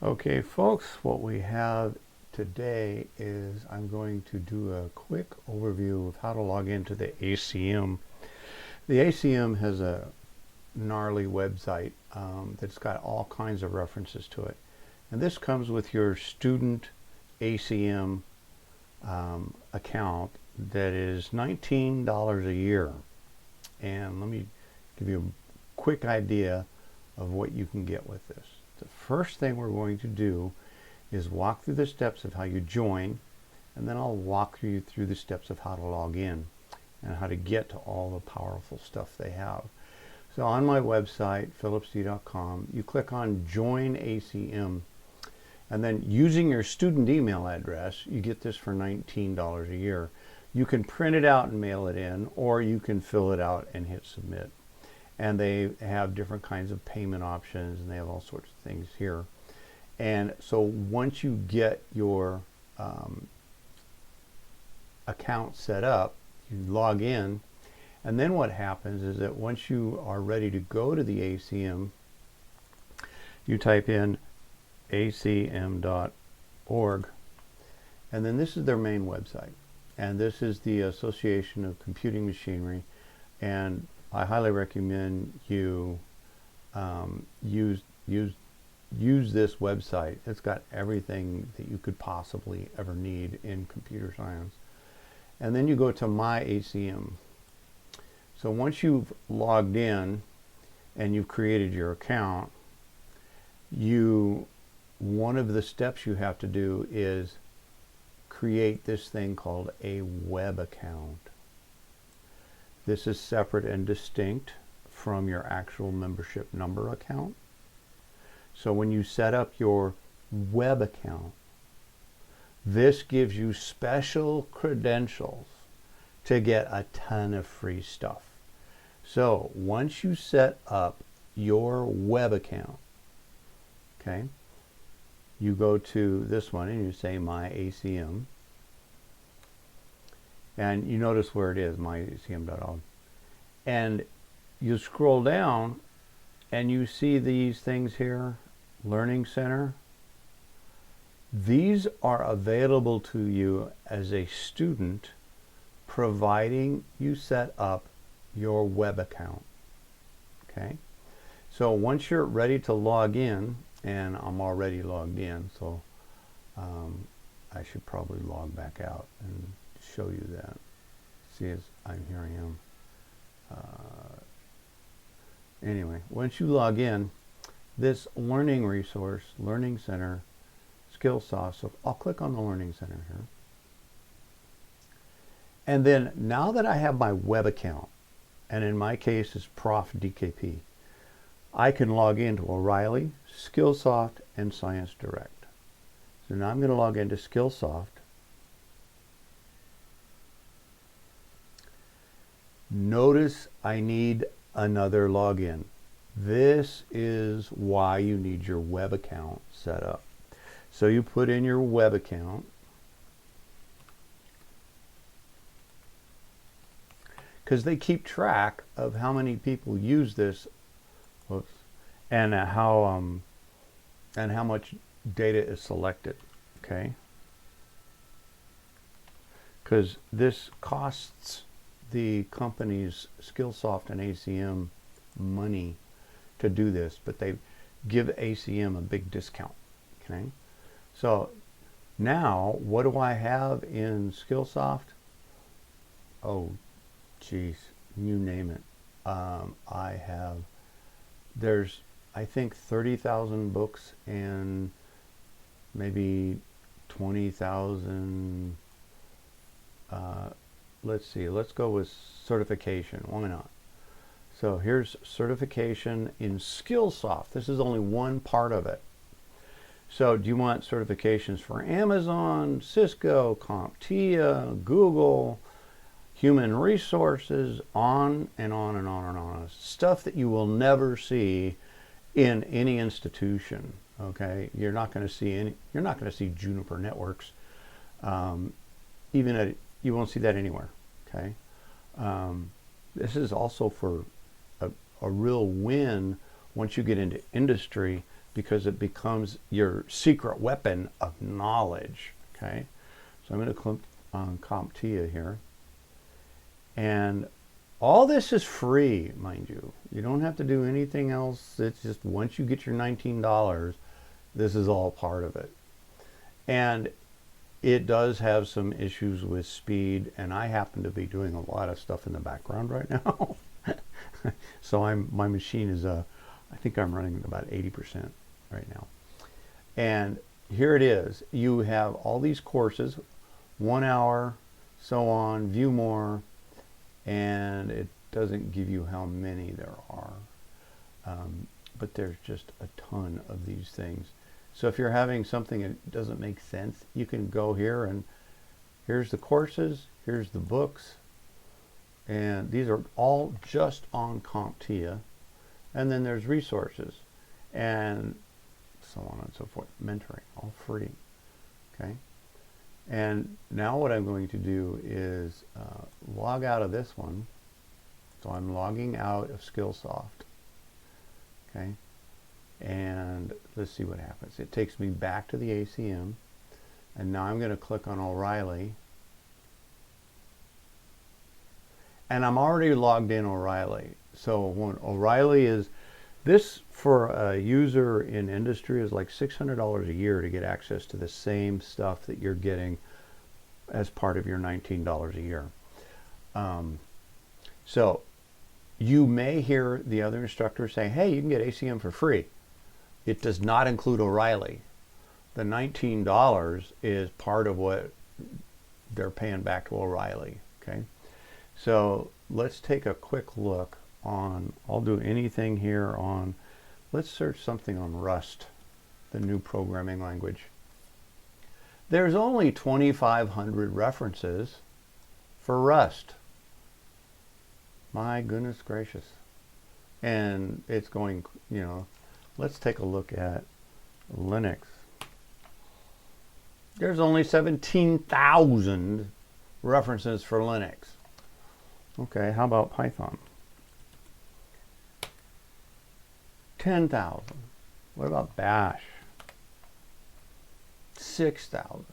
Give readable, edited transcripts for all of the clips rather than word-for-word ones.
Okay, folks, what we have today is I'm going to do a quick overview of how to log into the ACM. The ACM has a gnarly website that's got all kinds of references to it. And this comes with your student ACM account that is $19 a year. And let me give you a quick idea of what you can get with this. The first thing we're going to do is walk through the steps of how you join, and then I'll walk you through the steps of how to log in and how to get to all the powerful stuff they have. So on my website, phillipsd.com, you click on Join ACM, and then using your student email address, you get this for $19 a year. You can print it out and mail it in, or you can fill it out and hit submit. And they have different kinds of payment options, and they have all sorts of things here. And so once you get your account set up, you log in, and then what happens is that once you are ready to go to the ACM, you type in acm.org, and then this is their main website. And this is the Association of Computing Machinery, and I highly recommend you use this website. It's got everything that you could possibly ever need in computer science. And then you go to My ACM. So once you've logged in and you've created your account, one of the steps you have to do is create this thing called a web account. This is separate and distinct from your actual membership number account. So when you set up your web account, this gives you special credentials to get a ton of free stuff. So once you set up your web account, okay, you go to this one and you say My ACM. And you notice where it is, myacm.org. And you scroll down and you see these things here, Learning Center. These are available to you as a student, providing you set up your web account. Okay? So once you're ready to log in, and I'm already logged in, so I should probably log back out and show you that. See, here I am. Anyway, once you log in, this learning resource, Learning Center, Skillsoft, so I'll click on the Learning Center here. And then now that I have my web account, and in my case it's Prof DKP, I can log into ORielly, Skillsoft, and Science Direct. So now I'm going to log into Skillsoft. Notice I need another login. This is why you need your web account set up. So you put in your web account, because they keep track of how many people use this, and how much data is selected. Okay, because this costs the companies Skillsoft and ACM money to do this, but they give ACM a big discount. Okay, so now what do I have in Skillsoft? Oh geez, you name it. There's I think 30,000 books and maybe 20,000 let's see, let's go with certification. Why not? So here's certification in Skillsoft. This is only one part of it. So do you want certifications for Amazon, Cisco, CompTIA, Google, human resources, on and on and on and on. Stuff that you will never see in any institution. Okay, you're not going to see Juniper Networks. You won't see that anywhere. Okay, this is also for a real win once you get into industry. because it becomes your secret weapon of knowledge. Okay, so I'm going to click on CompTIA here, and all this is free, mind you. You don't have to do anything else. It's just once you get your $19, this is all part of it. And it does have some issues with speed, and I happen to be doing a lot of stuff in the background right now. So my machine is I think I'm running about 80% right now. And here it is. You have all these courses, 1 hour, so on, view more, and it doesn't give you how many there are. But there's just a ton of these things. So if you're having something that doesn't make sense, you can go here, and here's the courses, here's the books, and these are all just on CompTIA. And then there's resources and so on and so forth. Mentoring, all free. Okay. And now what I'm going to do is log out of this one. So I'm logging out of Skillsoft. Okay. And let's see what happens. It takes me back to the ACM. And now I'm going to click on O'Reilly. And I'm already logged in O'Reilly. So when O'Reilly is, this for a user in industry is like $600 a year to get access to the same stuff that you're getting as part of your $19 a year. So you may hear the other instructors say, hey, you can get ACM for free. It does not include O'Reilly. The $19 is part of what they're paying back to O'Reilly. Okay. So let's take a quick look on, I'll do anything here on, let's search something on Rust, the new programming language. There's only 2,500 references for Rust. My goodness gracious. And it's going, you know, let's take a look at Linux. There's only 17,000 references for Linux. Okay, how about Python? 10,000. What about Bash? 6,000.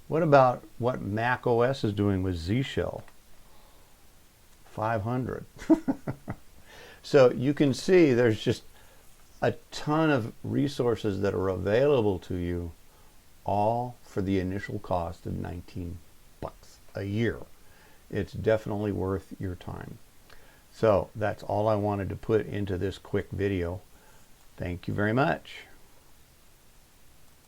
What about what Mac OS is doing with Z Shell? 500. So you can see there's just a ton of resources that are available to you, all for the initial cost of 19 bucks a year. It's definitely worth your time. So that's all I wanted to put into this quick video. Thank you very much.